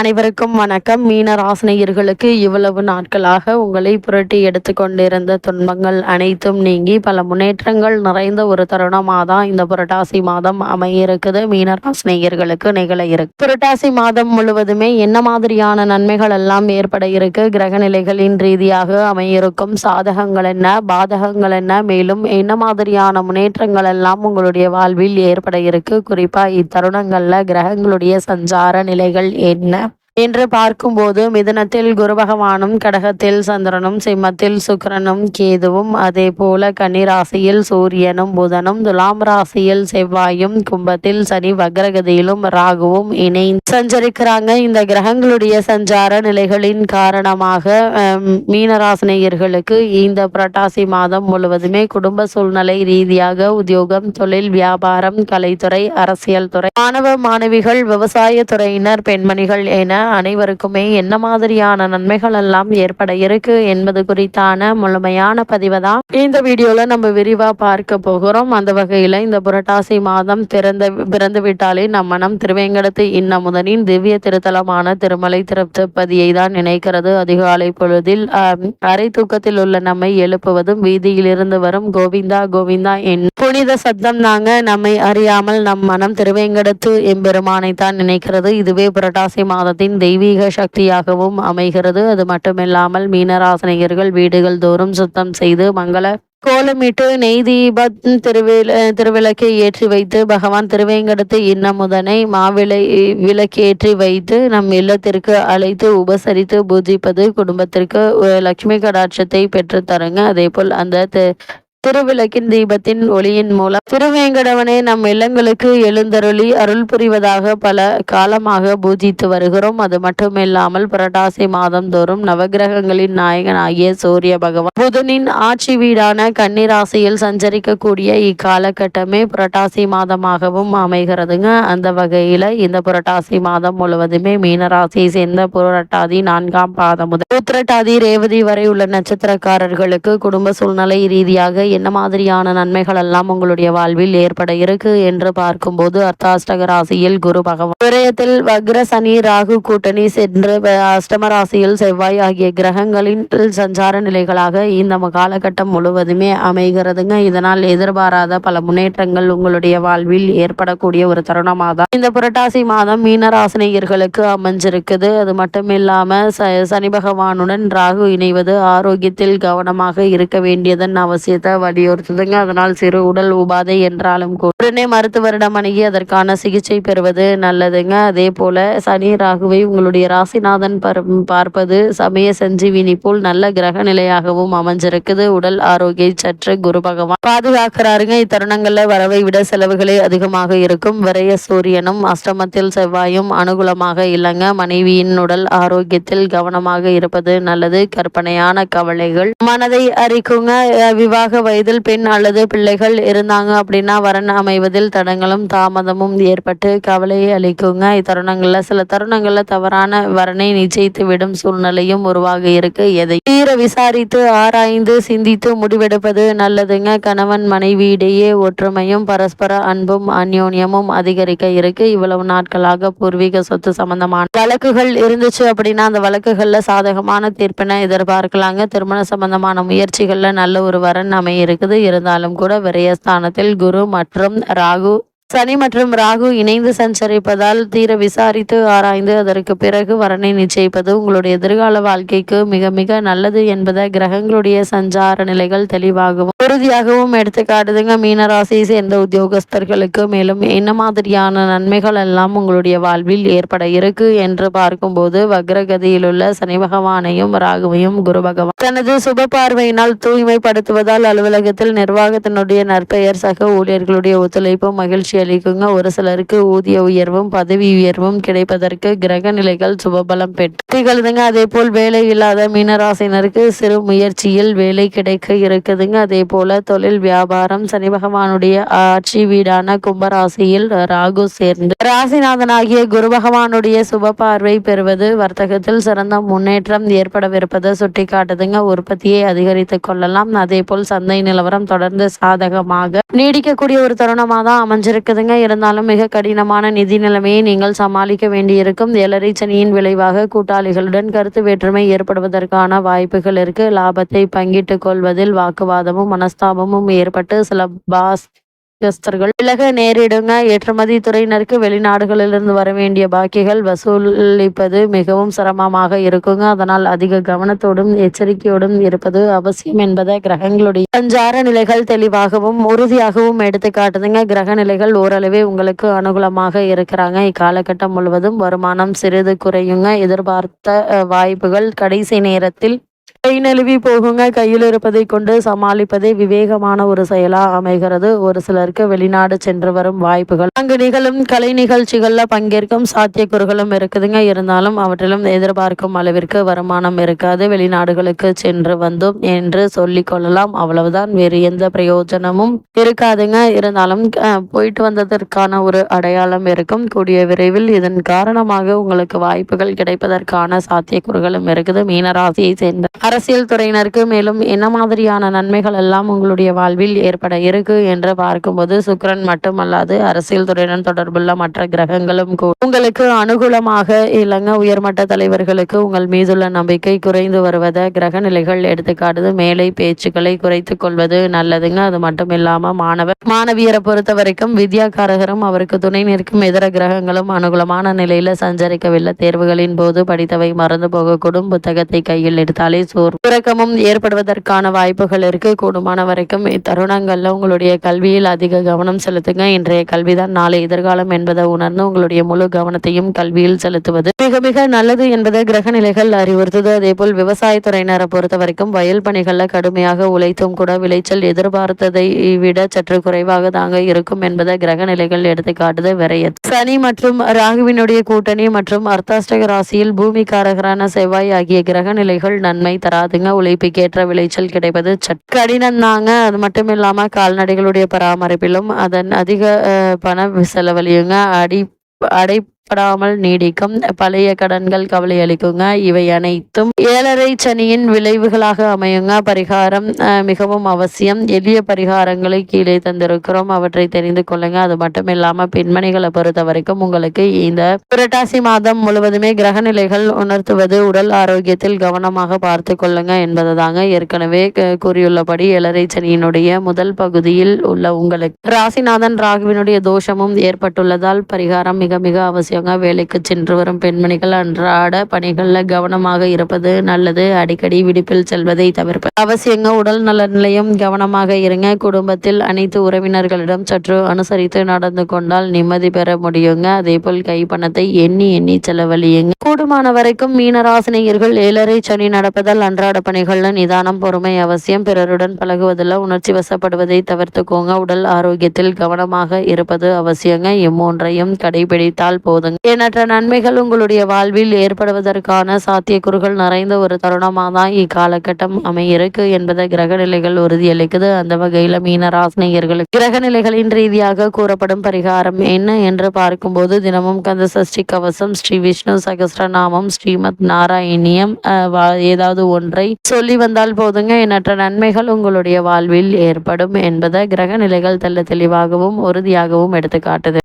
அனைவருக்கும் வணக்கம். மீன ராசினியர்களுக்கு இவ்வளவு நாட்களாக உங்களை புரட்டி எடுத்து கொண்டிருந்த துன்பங்கள் அனைத்தும் நீங்கி பல முன்னேற்றங்கள் நிறைந்த ஒரு தருணமாக தான் இந்த புரட்டாசி மாதம் அமையிருக்குது. மீன ராசினியர்களுக்கு நிகழ இருக்கு. புரட்டாசி மாதம் முழுவதுமே என்ன மாதிரியான நன்மைகள் எல்லாம் ஏற்பட இருக்கு, கிரக நிலைகளின் ரீதியாக அமையிருக்கும் சாதகங்கள் என்ன, பாதகங்கள் என்ன, மேலும் என்ன மாதிரியான முன்னேற்றங்கள் எல்லாம் உங்களுடைய வாழ்வில் ஏற்பட இருக்கு, குறிப்பா இத்தருணங்கள்ல கிரகங்களுடைய சஞ்சார நிலைகள் என்ன என்று பார்க்கும்போது, மிதுனத்தில் குரு பகவானும், கடகத்தில் சந்திரனும், சிம்மத்தில் சுக்கிரனும் கேதுவும், அதே போல கன்னிராசியில் சூரியனும் புதனும், துலாம் ராசியில் செவ்வாயும், கும்பத்தில் சனி வக்ரகதியிலும் ராகுவும் இணைந்து சஞ்சரிக்கிறாங்க. இந்த கிரகங்களுடைய சஞ்சார நிலைகளின் காரணமாக மீனராசினியர்களுக்கு இந்த புரட்டாசி மாதம் முழுவதுமே குடும்ப சூழ்நிலை ரீதியாக உத்தியோகம், தொழில், வியாபாரம், கலைத்துறை, அரசியல் துறை, மாணவ மாணவிகள், விவசாய துறையினர், பெண்மணிகள் என அனைவருக்குமே என்ன மாதிரியான நன்மைகள் எல்லாம் ஏற்பட இருக்கு என்பது குறித்தான முழுமையான பதிவை தான் இந்த வீடியோல நம்ம விரிவா பார்க்க போகிறோம். அந்த வகையில இந்த புரட்டாசி மாதம் பிறந்து விட்டாலே நம் மனம் திருவேங்கடத்து இன்னமுதனின் திவ்ய திருத்தலமான திருமலை திருப்பதியை தான் நினைக்கிறது. அதிகாலை பொழுதில் அரை தூக்கத்தில் உள்ள நம்மை எழுப்புவதும் வீதியிலிருந்து வரும் கோவிந்தா கோவிந்தா என் புனித சப்தம் தாங்க. நம்மை அறியாமல் நம் மனம் திருவேங்கடத்து எம்பெருமானை தான் நினைக்கிறது. இதுவே புரட்டாசி மாதத்தின் தெய்வீக சக்தியாகவும் அமைகிறது. அது மட்டுமில்லாமல் மீனராசினியர்கள் வீடுகள் தோறும் சுத்தம் செய்து மங்கள கோலமிட்டு நெய் தீப திருவிளக்கை ஏற்றி வைத்து பகவான் திருவேங்கடத்து இன்னமுதனை விளக்கேற்றி வைத்து நம் இல்லத்திற்கு அழைத்து உபசரித்து பூஜிப்பது குடும்பத்திற்கு லட்சுமி கடாட்சத்தை பெற்று தருங்க. அதே போல் அந்த திருவிளக்கின் தீபத்தின் ஒளியின் மூலம் திருவேங்கடவனே நம் இல்லங்களுக்கு எழுந்தருளி அருள் புரிவதாக பல காலமாக பூஜித்து வருகிறோம். அது மட்டுமில்லாமல் புரட்டாசி மாதம் தோறும் நவகிரகங்களின் நாயகன் ஆகிய சூரிய பகவான் புதனின் ஆட்சி வீடான கன்னிராசியில் சஞ்சரிக்கக்கூடிய இக்காலகட்டமே புரட்டாசி மாதமாகவும் அமைகிறதுங்க. அந்த வகையில இந்த புரட்டாசி மாதம் முழுவதுமே மீனராசியை சேர்ந்த புரட்டாதி 4ஆம் பாதம் முதல் உத்திரட்டாதி ரேவதி வரை உள்ள நட்சத்திரக்காரர்களுக்கு குடும்ப சூழ்நிலை ரீதியாக என்ன மாதிரியான நன்மைகள் எல்லாம் உங்களுடைய வாழ்வில் ஏற்பட இருக்கு என்று பார்க்கும்போது, அர்த்தாஷ்டக ராசியில் குரு பகவான், விரயத்தில் வக்ர சனி ராகு கூட்டணி சென்று அஷ்டம ராசியில் செவ்வாய் ஆகிய கிரகங்களின் சஞ்சார நிலைகளாக இந்த காலகட்டம் முழுவதுமே அமைகிறதுங்க. இதனால் எதிர்பாராத பல முன்னேற்றங்கள் உங்களுடைய வாழ்வில் ஏற்படக்கூடிய ஒரு தருணமாக இந்த புரட்டாசி மாதம் மீனராசினியர்களுக்கு அமைஞ்சிருக்குது. அது மட்டும் இல்லாம சனி பகவானுடன் ராகு இணைவது ஆரோக்கியத்தில் கவனமாக இருக்க வேண்டியதன் அவசியத்தை வலியுறுத்துதுங்க. அதனால் சிறு உடல் உபாதை என்றாலும் உடனே மருத்துவரிடம் அணுகி அதற்கான சிகிச்சை பெறுவது நல்லதுங்க. அதே போல சனி ராகுவை உங்களுடைய ராசிநாதன் பார்ப்பது சமய சஞ்சீவினி போல் நல்ல கிரக நிலையாகவும் அமைஞ்சிருக்குது. உடல் ஆரோக்கிய சற்று குரு பகவான் பாதுகாக்கிறாருங்க. இத்தருணங்கள்ல வரவை விட செலவுகளே அதிகமாக இருக்கும். விரைய சூரியனும் அஷ்டமத்தில் செவ்வாயும் அனுகூலமாக இல்லைங்க. மனைவியின் உடல் ஆரோக்கியத்தில் கவனமாக இருப்பது நல்லது. கற்பனையான கவலைகள் மனதை அரிக்குங்க. விவாக வயதில் பெண் அல்லது பிள்ளைகள் இருந்தாங்க அப்படின்னா வரன் அமைவதில் தடங்களும் தாமதமும் ஏற்பட்டு கவலையை அளிக்குங்க. இத்தருணங்கள்ல சில தருணங்கள்ல தவறான வரனை நிச்சயித்து விடும் சூழ்நிலையும் உருவாக இருக்கு. எதை தீர விசாரித்து ஆராய்ந்து சிந்தித்து முடிவெடுப்பது நல்லதுங்க. கணவன் மனைவியிடையே ஒற்றுமையும் பரஸ்பர அன்பும் அந்யோன்யமும் அதிகரிக்க இருக்கு. இவ்வளவு நாட்களாக பூர்வீக சொத்து சம்பந்தமான வழக்குகள் இருந்துச்சு அப்படின்னா அந்த வழக்குகள்ல சாதகமான தீர்ப்பினை எதிர்பார்க்கலாங்க. திருமண சம்பந்தமான முயற்சிகள்ல நல்ல ஒரு வரன் இருக்குது. இருந்தாலும் கூட விரயஸ்தானத்தில் குரு மற்றும் ராகு சனி மற்றும் ராகு இணைந்து சஞ்சரிப்பதால் தீர விசாரித்து ஆராய்ந்து அதற்கு பிறகு வரனை நிச்சயிப்பது உங்களுடைய எதிர்கால வாழ்க்கைக்கு மிக மிக நல்லது என்பதை கிரகங்களுடைய சஞ்சார நிலைகள் தெளிவாகவும் உறுதியாகவும் எடுத்து காட்டுதுங்க. மீனராசியை சேர்ந்த உத்தியோகஸ்தர்களுக்கு மேலும் என்ன மாதிரியான நன்மைகள் எல்லாம் உங்களுடைய வாழ்வில் ஏற்பட இருக்கு என்று பார்க்கும்போது, வக்ரகதியில் உள்ள சனி பகவானையும் ராகுவையும் குரு பகவான் தனது சுப பார்வையினால் தூய்மைப்படுத்துவதால் அலுவலகத்தில் நிர்வாகத்தினுடைய நற்பெயர், சக ஊழியர்களுடைய ஒத்துழைப்பு மகிழ்ச்சி அளிக்குங்க. ஒரு சிலருக்கு ஊதிய உயர்வும் பதவி உயர்வும் கிடைப்பதற்கு கிரக நிலைகள் சுபபலம் பெற்றுதுங்க. அதே போல் வேலை இல்லாத மீனராசினருக்கு சிறு முயற்சியில் வேலை கிடைக்க இருக்குதுங்க. அதே போல தொழில் வியாபாரம் சனி பகவானுடைய ஆட்சி வீடான கும்பராசியில் ராகு சேர்ந்து ராசிநாதனாகிய குரு பகவானுடைய சுப பார்வை பெறுவது வர்த்தகத்தில் சிறந்த முன்னேற்றம் ஏற்படவிருப்பதை சுட்டி காட்டுதுங்க. உற்பத்தியை அதிகரித்துக் கொள்ளலாம். அதே போல் சந்தை நிலவரம் தொடர்ந்து சாதகமாக நீடிக்கக்கூடிய ஒரு தருணமாக தான் அமைஞ்சிருக்கு. இருக்குதுங்க. இருந்தாலும் மிக கடினமான நிதி நிலைமையை நீங்கள் சமாளிக்க வேண்டியிருக்கும். 7 சனியின் விளைவாக கூட்டாளிகளுடன் கருத்து வேற்றுமை ஏற்படுவதற்கான வாய்ப்புகள் இருக்கு. லாபத்தை பங்கிட்டுக் கொள்வதில் வாக்குவாதமும் மனஸ்தாபமும் ஏற்பட்டு சில பாஸ்கஸ்தர்கள் விலக நேரிடுங்க. ஏற்றுமதி துறையினருக்கு வெளிநாடுகளிலிருந்து வர வேண்டிய பாக்கிகள் வசூலிப்பது மிகவும் சிரமமாக இருக்குங்க. அதனால் அதிக கவனத்தோடும் எச்சரிக்கையோடும் இருப்பது அவசியம் என்பதை கிரகங்களுடைய சஞ்சார நிலைகள் தெளிவாகவும் உறுதியாகவும் எடுத்து காட்டுதுங்க. கிரக நிலைகள் ஓரளவே உங்களுக்கு அனுகூலமாக இருக்கிறாங்க. இக்காலகட்டம் முழுவதும் வருமானம் சிறிது குறையுங்க. எதிர்பார்த்த வாய்ப்புகள் கடைசி நேரத்தில் கை நழுவி போகுங்க. கையில் இருப்பதை கொண்டு சமாளிப்பதே விவேகமான ஒரு செயலா அமைகிறது. ஒரு சிலருக்கு வெளிநாடு சென்று வரும் வாய்ப்புகள் அங்கு நிகழும் கலை நிகழ்ச்சிகள்ல பங்கேற்கும் சாத்தியக்கூறுகளும் இருக்குதுங்க. இருந்தாலும் அவற்றிலும் எதிர்பார்க்கும் அளவிற்கு வருமானம் இருக்காது. வெளிநாடுகளுக்கு சென்று வந்தோம் என்று சொல்லிக் கொள்ளலாம், அவ்வளவுதான். வேறு எந்த பிரயோஜனமும் இருக்காதுங்க. இருந்தாலும் போயிட்டு வந்ததற்கான ஒரு அடையாளம் இருக்கும். கூடிய விரைவில் இதன் காரணமாக உங்களுக்கு வாய்ப்புகள் கிடைப்பதற்கான சாத்தியக்கூறுகளும் இருக்குது. மீனராசியை சேர்ந்த அரசியல் துறையினருக்கு மேலும் என்ன மாதிரியான நன்மைகள் எல்லாம் உங்களுடைய வாழ்வில் ஏற்பட இருக்கு என்று பார்க்கும்போது, சுக்கிரன் மட்டுமல்லாது அரசியல் துறையுடன் தொடர்புள்ள மற்ற கிரகங்களும் உங்களுக்கு அனுகூலமாக இல்லைங்க. உயர்மட்ட தலைவர்களுக்கு உங்கள் மீதுள்ள நம்பிக்கை குறைந்து வருவதை கிரக நிலைகள் எடுத்துக்காட்டுது. மேலை பேச்சுக்களை குறைத்துக் கொள்வது நல்லதுங்க. அது மட்டும் இல்லாம மாணவியரை பொறுத்த வரைக்கும் வித்யாகாரகரும் அவருக்கு துணை நிற்கும் இதர கிரகங்களும் அனுகூலமான நிலையில சஞ்சரிக்கவில்லை. தேர்வுகளின் போது படித்தவை மறந்து போகக்கூடும். புத்தகத்தை கையில் எடுத்தாலே உறக்கமும் ஏற்படுவதற்கான வாய்ப்புகள் இருக்கு. கூடுமான வரைக்கும் இத்தருணங்கள்ல உங்களுடைய கல்வியில் அதிக கவனம் செலுத்துங்க. இன்றைய கல்விதான் நாளை எதிர்காலம் என்பதை உணர்ந்து உங்களுடைய முழு கவனத்தையும் கல்வியில் செலுத்துவது மிக மிக நல்லது என்பதை கிரக நிலைகள் அறிவுறுத்துது. அதே போல் விவசாயத்துறையினரை பொறுத்த வரைக்கும் வயல் பணிகள்ல கடுமையாக உழைத்தும் கூட விளைச்சல் எதிர்பார்த்ததை விட சற்று குறைவாக தாங்க இருக்கும் என்பதை கிரக நிலைகள் எடுத்து காட்டுது. விரைய சனி மற்றும் ராகுவினுடைய கூட்டணி மற்றும் அர்த்தாஷ்டக ராசியில் பூமிக்காரகரான செவ்வாய் ஆகிய கிரக நிலைகள் நன்மை தராதுங்க. உழைப்புக்கேற்ற விளைச்சல் கிடைப்பது கடினம் தாங்க. அது மட்டும் இல்லாம கால்நடைகளுடைய பராமரிப்பிலும் அதன் அதிக பண செலவழியுங்க. அடைப்படாமல் நீடிக்கும். பழைய கடன்கள் கவலை அளிக்குங்க. இவை அனைத்தும் 7 சனியின் விளைவுகளாக அமையுங்க. பரிகாரம் மிகவும் அவசியம். எளிய பரிகாரங்களை கீழே தந்திருக்கிறோம், அவற்றை தெரிந்து கொள்ளுங்க. அது மட்டும் இல்லாம பெண்மணிகளை பொறுத்த வரைக்கும் உங்களுக்கு இந்த புரட்டாசி மாதம் முழுவதுமே கிரக நிலைகள் உணர்த்துவது உடல் ஆரோக்கியத்தில் கவனமாக பார்த்து கொள்ளுங்க என்பது தாங்க. ஏற்கனவே கூறியுள்ளபடி 7 சனியினுடைய முதல் பகுதியில் உள்ள உங்களுக்கு ராசிநாதன் ராகுவினுடைய தோஷமும் ஏற்பட்டுள்ளதால் பரிகாரம் மிக மிக அவசியங்க. வேலைக்கு சென்று வரும் பெண்மணிகள் அன்றாட பணிகள்ல கவனமாக இருப்பது நல்லது. அடிக்கடி விடுப்பில் செல்வதை தவிர்ப்பது அவசியங்க. உடல் நல நிலையம் கவனமாக இருங்க. குடும்பத்தில் அனைத்து உறவினர்களிடம் சற்று அனுசரித்து நடந்து கொண்டால் நிம்மதி பெற முடியுங்க. அதே போல் கைப்பணத்தை எண்ணி எண்ணி செலவழியுங்க. கூடுமான வரைக்கும் மீனராசினியர்கள் 7 சனி நடப்பதால் அன்றாட பணிகள்ல நிதானம் பொறுமை அவசியம். பிறருடன் பழகுவதில் உணர்ச்சி வசப்படுவதை தவிர்த்துக்கோங்க. உடல் ஆரோக்கியத்தில் கவனமாக இருப்பது அவசியங்க. இம்மூன்றையும் கடைபிடித்தால் போதுங்க. எண்ணற்ற நன்மைகள் உங்களுடைய வாழ்வில் ஏற்படுவதற்கான சாத்தியக்கூறுகள் நிறைந்த ஒரு தருணமாக தான் இக்காலகட்டம் அமையிருக்கு என்பதை கிரக நிலைகள் உறுதியளிக்குது. அந்த வகையில மீனராசினியர்களுக்கு கிரக நிலைகளின் ரீதியாக கூறப்படும் பரிகாரம் என்ன என்று பார்க்கும்போது, தினமும் கந்த சஷ்டி கவசம், ஸ்ரீ விஷ்ணு சகஸ்ரநாமம், ஸ்ரீமத் நாராயணியம் ஏதாவது ஒன்றை சொல்லி வந்தால் போதுங்க. எண்ணற்ற நன்மைகள் உங்களுடைய வாழ்வில் ஏற்படும் என்பதை கிரக நிலைகள் தெளிவாகவும் உறுதியாகவும் எடுத்து காட்டுது.